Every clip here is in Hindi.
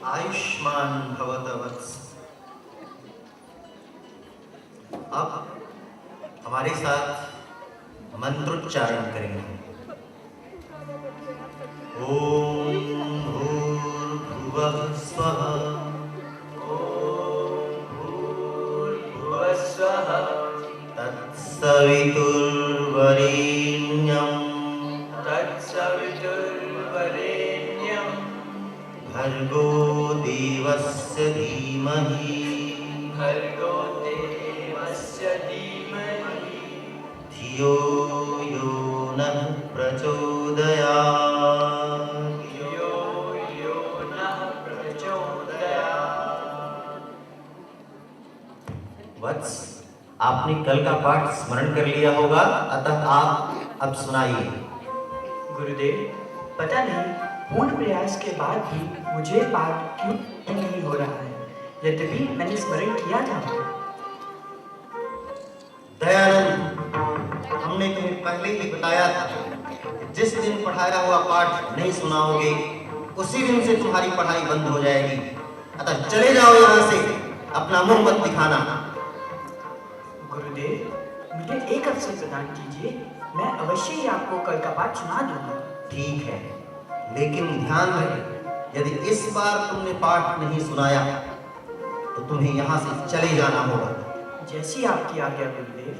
आयुष्मान भवत वत्स। अब हमारे साथ मंत्रोच्चारण करेंगे। ओम भूर्भुवः स्वः। तत्सवितुर्वरेण्यं भर्गो देवस्य धीमहि धियो यो नः प्रचोदयात्। वत्स, आपने कल का पाठ स्मरण कर लिया होगा, अतः आप अब सुनाइए। गुरुदेव, पता नहीं पूर्ण प्रयास के बाद भी मुझे पाठ क्यों नहीं हो रहा है। यद्यपि मैंने स्मरण किया था। दयानंद, हमने तुम्हें पहले ही बताया था कि जिस दिन पढ़ाया हुआ पाठ नहीं सुनाओगे उसी दिन से तुम्हारी पढ़ाई बंद हो जाएगी। अतः चले जाओ यहाँ से, अपना मुंह मत दिखाना। गुरुदेव, मुझे एक अवसर प्रदान कीजिए, मैं अवश्य ही आपको कल का पाठ सुना दूंगा। ठीक है, लेकिन ध्यान रहे, यदि इस बार तुमने पाठ नहीं सुनाया तो तुम्हें यहाँ से चले जाना होगा। जैसी आपकी आज्ञा गुरुदेव।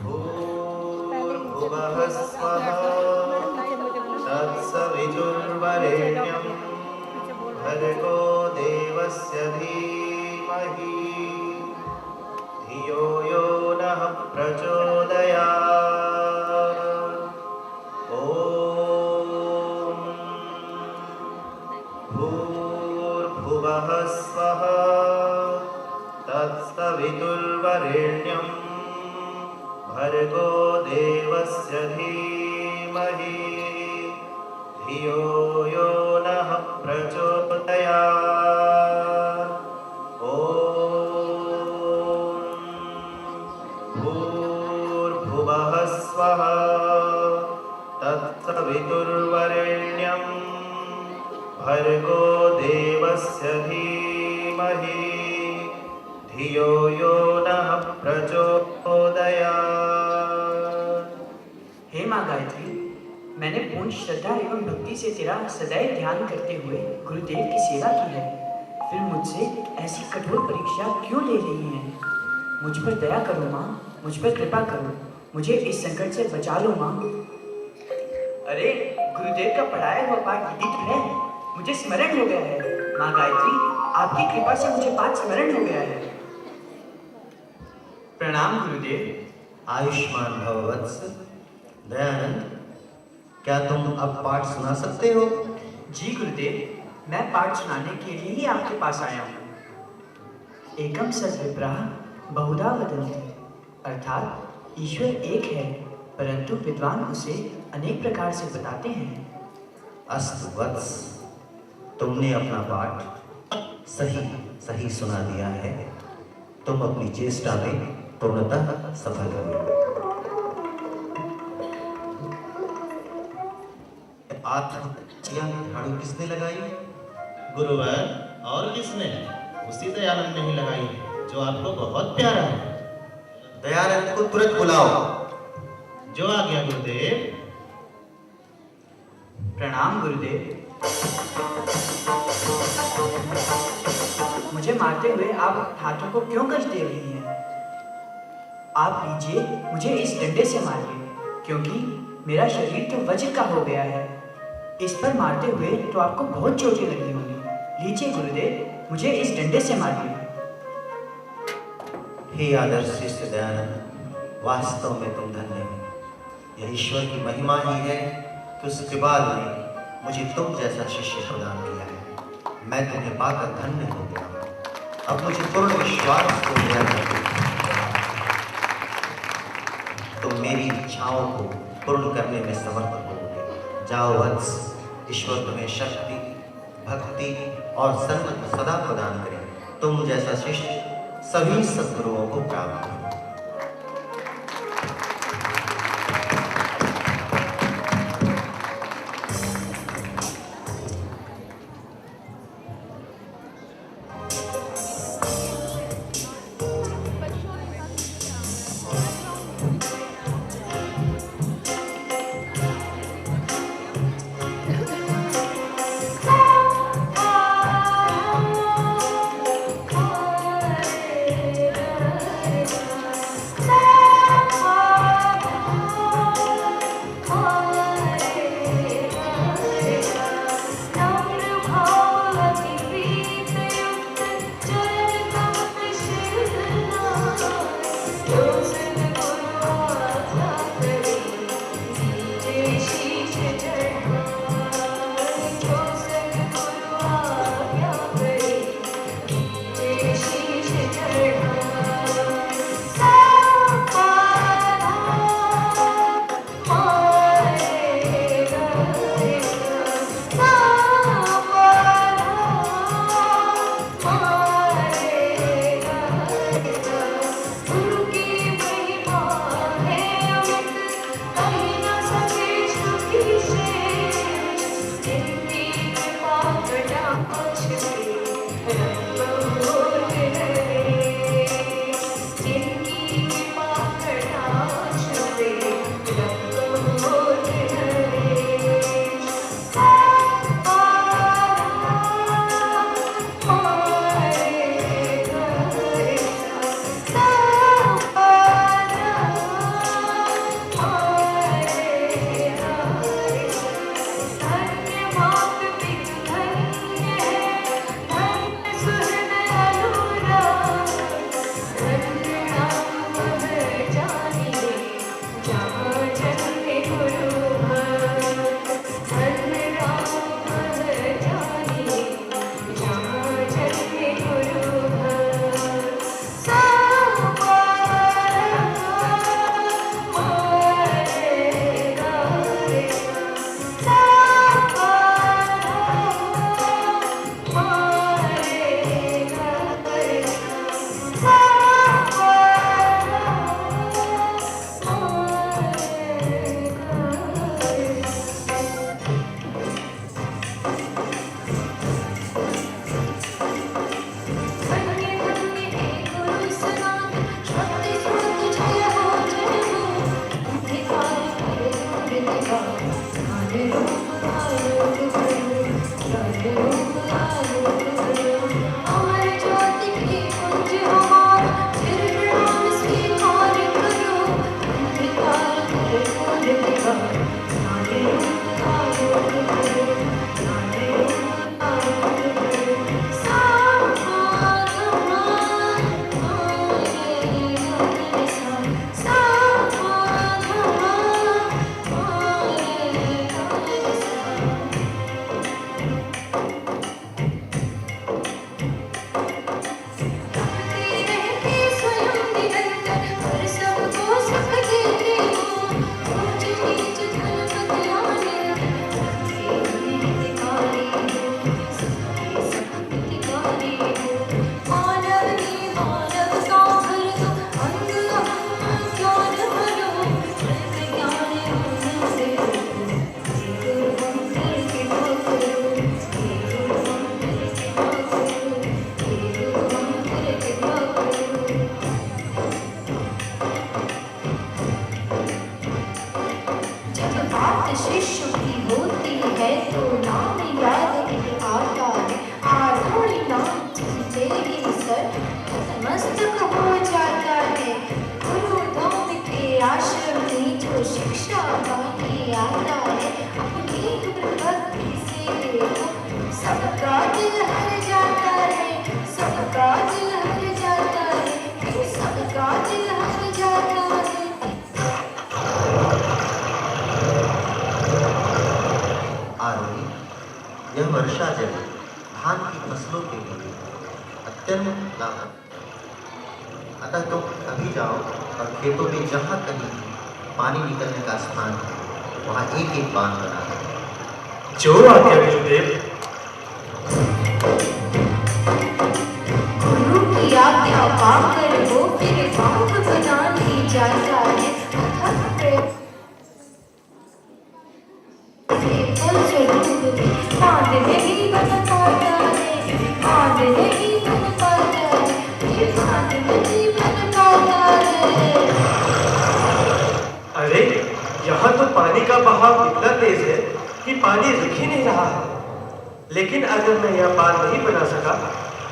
भूर्भुवः स्वः। तत्सवितुर्वरेण्यं भर्गो देवस्य धीमहि धियो यो नः प्रचोदयात्। ॐ भूर्भुवः स्वः। तत्सवितुर्वरेण्यं भर्गो देवस्य धीमहि धियो यो नः प्रचोदयात्। ॐ भूर्भुवः स्वः। तत्सवितुर्वरेण्यं भर्गो देवस्य धीमहि धियो यो नः प्रचोदयात्। हे माँ गायत्री, मैंने पूर्ण श्रद्धा एवं भक्ति से तेरा सदैव ध्यान करते हुए गुरुदेव की सेवा की है, फिर मुझसे ऐसी कठोर परीक्षा क्यों ले रही हैं? मुझ पर दया करो माँ, मुझ पर कृपा करो, मुझे इस संकट से बचा लो माँ। अरे, गुरुदेव का पढ़ाया हुआ पाठ यदि तो है, मुझे स्मरण हो गया है। माँ गायत्री, आपकी कृपा से मुझे पाठ स्मरण हो गया है। प्रणाम गुरुदेव। आयुष्मान भव वत्स। दयानंद, क्या तुम अब पाठ सुना सकते हो? जी गुरुदेव, मैं पाठ सुनाने के लिए ही आपके पास आया हूँ। एकम सद्विप्राः बहुधा वदन्ति, अर्थात ईश्वर एक है, परंतु विद्वान उसे अनेक प्रकार से बताते हैं। अस्तु वत्स, तुमने अपना पाठ सही सुना दिया है। तुम अपनी चेष्टा में पूर्णतः सफल हुए। झाड़ू किसने लगाई? गुरुवर, और किसने? उसी दयानंद ने ही लगाई है, जो आपको बहुत प्यारा है। दयानंद को तुरंत बुलाओ। जो आ गया गुरुदेव। प्रणाम गुरुदेव। मुझे मारते हुए आप हाथों को क्यों कष्ट दे रही हैं? आप लीजिए, मुझे इस डंडे से मारिए, क्योंकि मेरा शरीर तो वज्र का हो गया है। इस पर मारते हुए तो आपको बहुत चोटें लगी होंगी। लीजिए गुरुदेव, मुझे इस डंडे से मारिए। हे आदर्श शिष्य दयानंद, वास्तव में तुम धन्य हो। यह ईश्वर की महिमा ही है कि उसके बाद में मुझे तुम जैसा शिष्य प्रदान किया है। मैं तुम्हें पाकर धन्य हो गया हूँ। अब मुझे पूर्ण विश्वास हो गया है तुम मेरी इच्छाओं को पूर्ण करने में समर्थ होगे। जाओ वत्स, ईश्वर तुम्हें शक्ति, भक्ति और संगत सदा प्रदान करें। तुम जैसा शिष्य सभी सद्गुरुओं को प्राप्त हो। यह वर्षा जल धान की फसलों के लिए अत्यंत लाभक, अतः तुम अभी जाओ और खेतों में जहाँ कहीं पानी निकलने का स्थान है वहाँ एक एक बांध बना दो। जो आज्ञा गुरुदेव। गुरु की आज्ञा पाकर वो फिर बांध बनाने जाता है। बांध नहीं बन पाता है, बांध नहीं बन पाता है, ये बांध नहीं बन पाता है। अरे यहाँ तो पानी का बहाव इतना तेज है कि पानी रुक ही नहीं रहा है। लेकिन अगर मैं यह बांध नहीं बना सका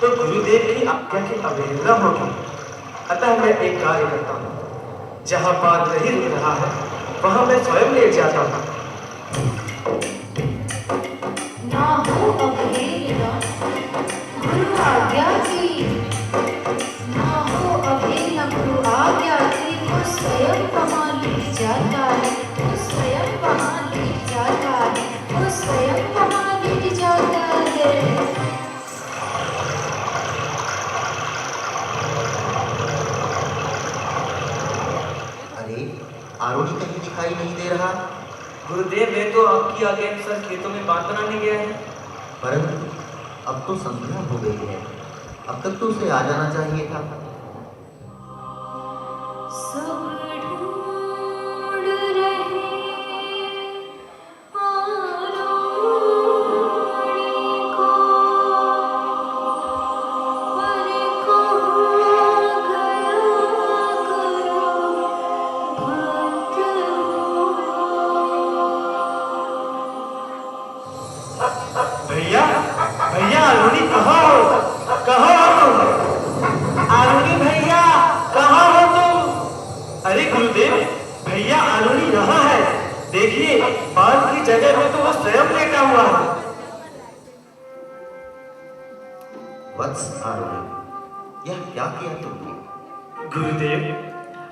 तो गुरुदेव की आज्ञा की अवहेलना होगी। अतः मैं एक कार्य करता हूँ, जहाँ बांध नहीं रुक रहा है वहाँ मैं स्वयं लेट जाता हूँ। ना हो अवहेलना गुरु आज्ञा की, ना हो अवहेलना गुरु आज्ञा की। आरोही कहीं दिखाई नहीं दे रहा। गुरुदेव वे तो आपकी आज्ञा अनुसार खेतों में बांध बनाने गया है। परंतु अब तो संध्या हो गई है, अब तक तो उसे आ जाना चाहिए था। सब ढूंढ रहे आरोही को, पर कहाँ गया गुरु भक्त हो। भैया भैया आरोही कहाँ हो? कहाँ हो तुम? आरोही भैया कहाँ हो तुम? अरे गुरुदेव भैया आरोही यहाँ है। देखिए बांध की जगह में तो वो स्वयं लेटा हुआ है। वत्स आरोही, यह क्या किया तुमने? गुरुदेव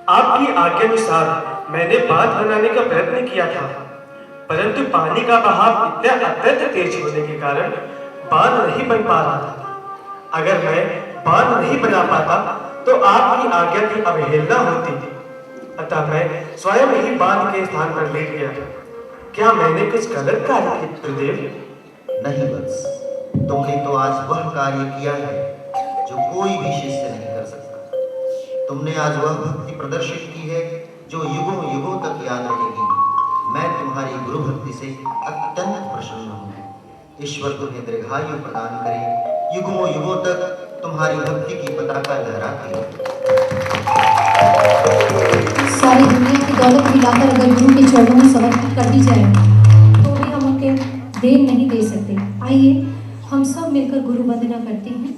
आपकी आज्ञानुसार मैंने बांध बनाने का प्रयत्न किया था, परंतु पानी का बहाव इतना अत्यंत तेज होने के कारण बांध नहीं बन पा रहा था। अगर मैं बांध नहीं बना पाता तो आपकी आज्ञा की अवहेलना होती थी, अतः मैं स्वयं ही बांध के स्थान पर लेट गया। क्या मैंने कुछ गलत कार्य किया गुरुदेव? नहीं वत्स, तुमने तो आज वह कार्य किया है जो कोई भी शिष्य नहीं कर सकता। तुमने आज वह भक्ति प्रदर्शित की है जो युगों युगों तक याद रहेगी। मैं तुम्हारी गुरु भक्ति से अत्यंत प्रसन्न हूँ। ईश्वर तुम्हें दीर्घायु प्रदान करे, युगों युगों तक तुम्हारी भक्ति की पताका लहराती रहे। सारी दुनिया की दौलत मिलाकर अगर गुरु के चरणों में समर्पित कर दी जाए तो भी हम उनके देन नहीं दे सकते। आइए हम सब मिलकर गुरु वंदना करते हैं।